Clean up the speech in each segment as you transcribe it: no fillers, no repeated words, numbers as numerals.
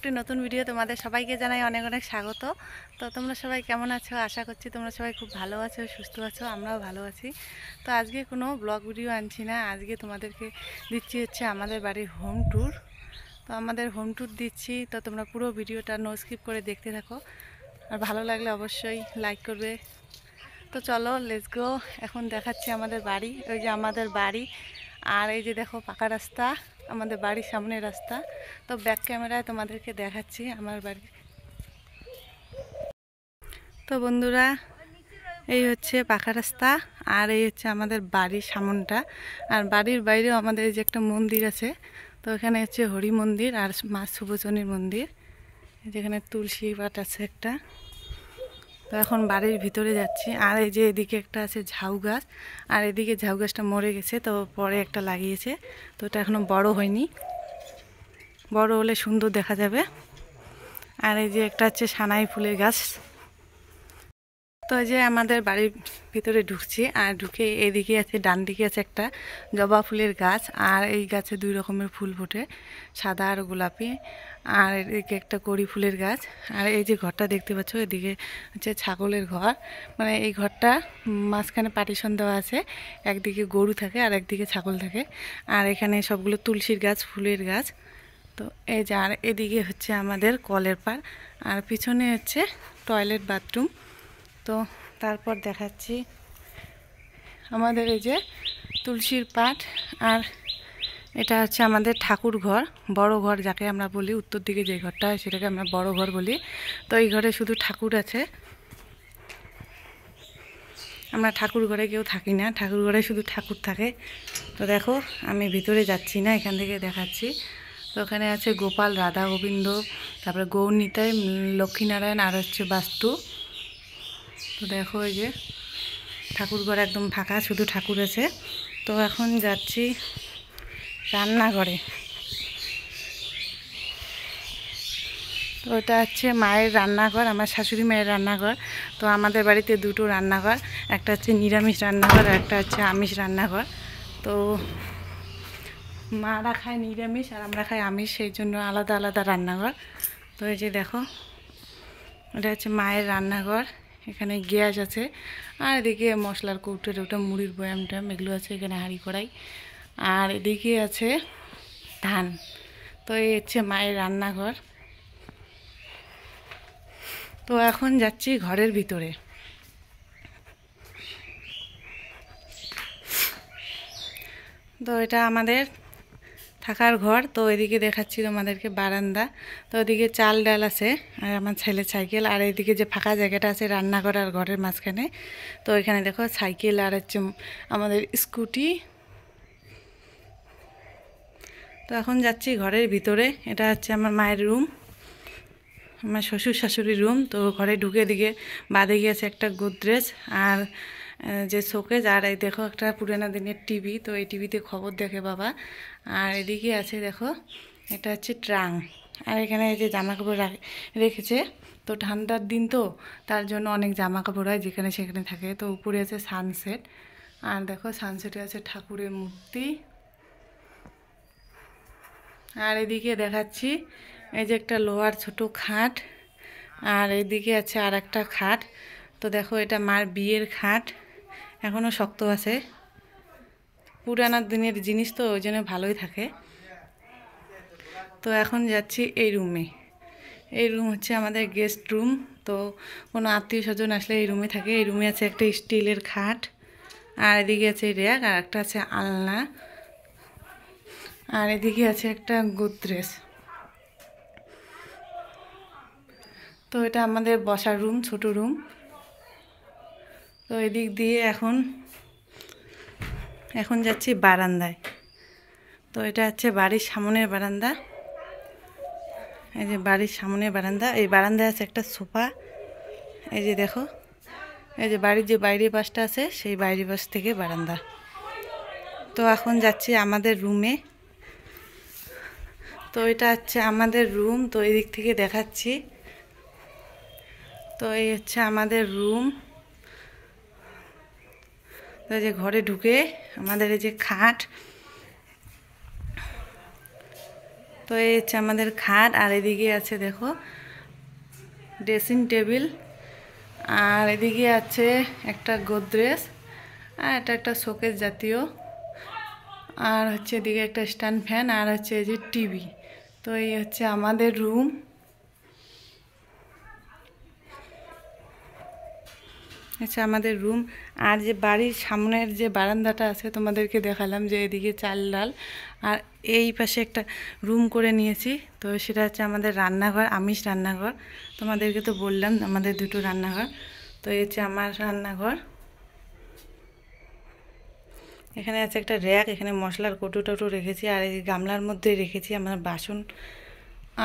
একটি নতুন ভিডিও তোমাদের সবাইকে জানাই অনেক অনেক স্বাগত। তো তোমরা সবাই কেমন আছো? আশা করছি তোমরা সবাই খুব ভালো আছো, সুস্থ আছো, আমরাও ভালো আছি। তো আজকে কোনো ব্লগ ভিডিও আনছি না, আজকে তোমাদেরকে দিচ্ছি হচ্ছে আমাদের বাড়ির হোম ট্যুর। তো আমাদের হোম ট্যুর দিচ্ছি, তো তোমরা পুরো ভিডিওটা নো স্কিপ করে দেখতে থাকো, আর ভালো লাগলে অবশ্যই লাইক করবে। তো চলো লেটস গো। এখন দেখাচ্ছি আমাদের বাড়ি, ওই যে আমাদের বাড়ি, আর এই যে দেখো পাকা রাস্তা, আমাদের বাড়ির সামনের রাস্তা। তো ব্যাক ক্যামেরায় তোমাদেরকে দেখাচ্ছি আমার বাড়ি। তো বন্ধুরা, এই হচ্ছে পাকা রাস্তা, আর এই হচ্ছে আমাদের বাড়ির সামনটা। আর বাড়ির বাইরেও আমাদের এই যে একটা মন্দির আছে, তো এখানে হচ্ছে হরি মন্দির আর মা সুবচনীর মন্দির, যেখানে তুলসী পাট আছে একটা। তো এখন বাড়ির ভিতরে যাচ্ছি। আর এই যে এদিকে একটা আছে ঝাউ গাছ, আর এদিকে ঝাউ গাছটা মরে গেছে, তো পরে একটা লাগিয়েছে, তো এটা এখনো বড় হয়নি, বড় হলে সুন্দর দেখা যাবে। আর এই যে একটা হচ্ছে সানাই ফুলের গাছ। তো এই যে আমাদের বাড়ির ভিতরে ঢুকছি, আর ঢুকে এদিকে আছে, ডান দিকে আছে একটা জবা ফুলের গাছ, আর এই গাছে দুই রকমের ফুল ফোটে, সাদা আর গোলাপি। আর এদিকে একটা কড়ি ফুলের গাছ। আর এই যে ঘরটা দেখতে পাচ্ছ, এদিকে হচ্ছে ছাগলের ঘর, মানে এই ঘরটা মাঝখানে পার্টিশন দেওয়া আছে, একদিকে গরু থাকে আর একদিকে ছাগল থাকে। আর এখানে সবগুলো তুলসীর গাছ, ফুলের গাছ। তো এই যে, আর এদিকে হচ্ছে আমাদের কলের পার, আর পিছনে হচ্ছে টয়লেট বাথরুম। তো তারপর দেখাচ্ছি আমাদের এই যে তুলসীর পাট, আর এটা হচ্ছে আমাদের ঠাকুর ঘর, বড় ঘর যাকে আমরা বলি, উত্তর দিকে যে ঘরটা হয় সেটাকে আমরা বড় ঘর বলি। তো এই ঘরে শুধু ঠাকুর আছে, আমরা ঠাকুর ঘরে কেউ থাকি না, ঠাকুর ঘরে শুধু ঠাকুর থাকে। তো দেখো আমি ভিতরে যাচ্ছি না, এখান থেকে দেখাচ্ছি। তো ওখানে আছে গোপাল, রাধা, গোবিন্দ, তারপরে গৌরনীতাই, লক্ষ্মীনারায়ণ, আর হচ্ছে বাস্তু। তো দেখো এই যে ঠাকুর ঘর একদম ফাঁকা, শুধু ঠাকুর আছে। তো এখন যাচ্ছি রান্নাঘরে। তো এটা হচ্ছে মায়ের রান্নাঘর, আমার শাশুড়ি মায়ের রান্নাঘর। তো আমাদের বাড়িতে দুটো রান্নাঘর, একটা হচ্ছে নিরামিষ রান্নাঘর আর একটা হচ্ছে আমিষ রান্নাঘর। তো মারা খায় নিরামিষ আর আমরা খাই আমিষ, সেই জন্য আলাদা আলাদা রান্নাঘর। তো এই যে দেখো, এটা হচ্ছে মায়ের রান্নাঘর, এখানে গ্যাস আছে, আর এদিকে মশলার কৌটো টৌটো, মুড়ির বয়াম টয়াম এগুলো আছে, এখানে হাঁড়ি কড়াই, আর এদিকে আছে ধান। তো এই হচ্ছে মায়ের রান্নাঘর। তো এখন যাচ্ছি ঘরের ভিতরে। তো এটা আমাদের থাকার ঘর। তো এদিকে দেখাচ্ছি তোমাদেরকে বারান্দা। তো ওদিকে চাল ডাল আছে, আর আমার ছেলের সাইকেল, আর এদিকে যে ফাঁকা জায়গাটা আছে রান্নাঘর আর ঘরের মাঝখানে, তো এখানে দেখো সাইকেল আর হচ্ছে আমাদের স্কুটি। তো এখন যাচ্ছি ঘরের ভিতরে। এটা হচ্ছে আমার মায়ের রুম, আমার শ্বশুর শাশুড়ির রুম। তো ঘরে ঢুকে দিকে বাদে গিয়েছে একটা গোদরেজ আর যে শোকেজ, আর এই দেখো একটা পুরানো দিনের টিভি, তো এই টিভিতে খবর দেখে বাবা। আর এদিকে আছে দেখো, এটা হচ্ছে ট্রাং, আর এখানে এই যে জামা কাপড় রেখেছে। তো ঠান্ডার দিন, তো তার জন্য অনেক জামা কাপড় হয় যেখানে সেখানে থাকে। তো উপরে আছে সানসেট, আর দেখো সানসেটে আছে ঠাকুরের মূর্তি। আর এদিকে দেখাচ্ছি এই যে একটা লোহার ছোট খাট, আর এদিকে আছে আর একটা খাট। তো দেখো এটা মার বিয়ের খাট, এখনও শক্ত আছে, পুরানা দিনের জিনিস, তো ওই জন্য ভালোই থাকে। তো এখন যাচ্ছি এই রুমে। এই রুম হচ্ছে আমাদের গেস্ট রুম। তো কোনো আত্মীয় স্বজন আসলে এই রুমে থাকে। এই রুমে আছে একটা স্টিলের খাট, আর এদিকে আছে র্যাক, আর একটা আছে আলনা, আর এদিকে আছে একটা গোদরেজ। তো এটা আমাদের বসার রুম, ছোট রুম। তো এদিক দিয়ে এখন যাচ্ছি বারান্দায়। তো এটা হচ্ছে বাড়ির সামনের বারান্দা, এই যে বাড়ির সামনের বারান্দা। এই বারান্দায় আছে একটা সোফা, এই যে দেখো, এই যে বাড়ির যে বাইরের পাশটা আছে সেই বাইরের পাশ থেকে বারান্দা। তো এখন যাচ্ছি আমাদের রুমে। তো এটা হচ্ছে আমাদের রুম, তো এই দিক থেকে দেখাচ্ছি। তো এই হচ্ছে আমাদের রুম। তো যে ঘরে ঢুকে আমাদের এই যে খাট, তো তো এই হচ্ছে আমাদের খাট, আর এদিকে আছে দেখো ড্রেসিং টেবিল, আর এদিকে আছে একটা গোদরেজ, আর এটা একটা শোকেস জাতীয়, আর হচ্ছে এদিকে একটা স্ট্যান্ড ফ্যান, আর হচ্ছে এই যে টিভি। তো এই হচ্ছে আমাদের রুম। আচ্ছা, আমাদের রুম। আর যে বাড়ির সামনের যে বারান্দাটা আছে তোমাদেরকে দেখালাম, যে এদিকে চাল ডাল, আর এই পাশে একটা রুম করে নিয়েছি। তো সেটা হচ্ছে আমাদের রান্নাঘর, আমিষ রান্নাঘর। তোমাদেরকে তো বললাম আমাদের দুটো রান্নাঘর। তো এই হচ্ছে আমার রান্নাঘর। এখানে আছে একটা র্যাক, এখানে মশলার কৌটো টৌটো রেখেছি, আর এই গামলার মধ্যে রেখেছি আমার বাসন,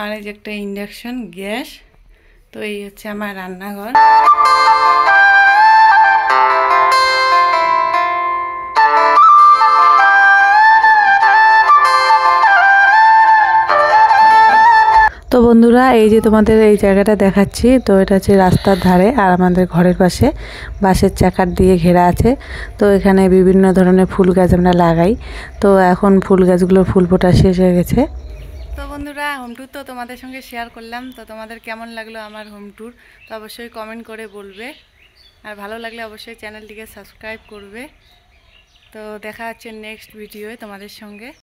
আর এই যে একটা ইন্ডাকশন গ্যাস। তো এই হচ্ছে আমার রান্নাঘর। তো বন্ধুরা, এই যে তোমাদের এই জায়গাটা দেখাচ্ছি, তো এটা হচ্ছে রাস্তার ধারে, আর আমাদের ঘরের পাশে বাঁশের চাকার দিয়ে ঘেরা আছে। তো এখানে বিভিন্ন ধরনের ফুল গাছ আমরা লাগাই। তো এখন ফুল গাছগুলোর ফুল ফোটা শেষ হয়ে গেছে। তো বন্ধুরা, হোম ট্যুর তো তোমাদের সঙ্গে শেয়ার করলাম। তো তোমাদের কেমন লাগলো আমার হোম ট্যুর, তো অবশ্যই কমেন্ট করে বলবে, আর ভালো লাগলে অবশ্যই চ্যানেলটিকে সাবস্ক্রাইব করবে। তো দেখা হচ্ছে নেক্সট ভিডিওয় তোমাদের সঙ্গে।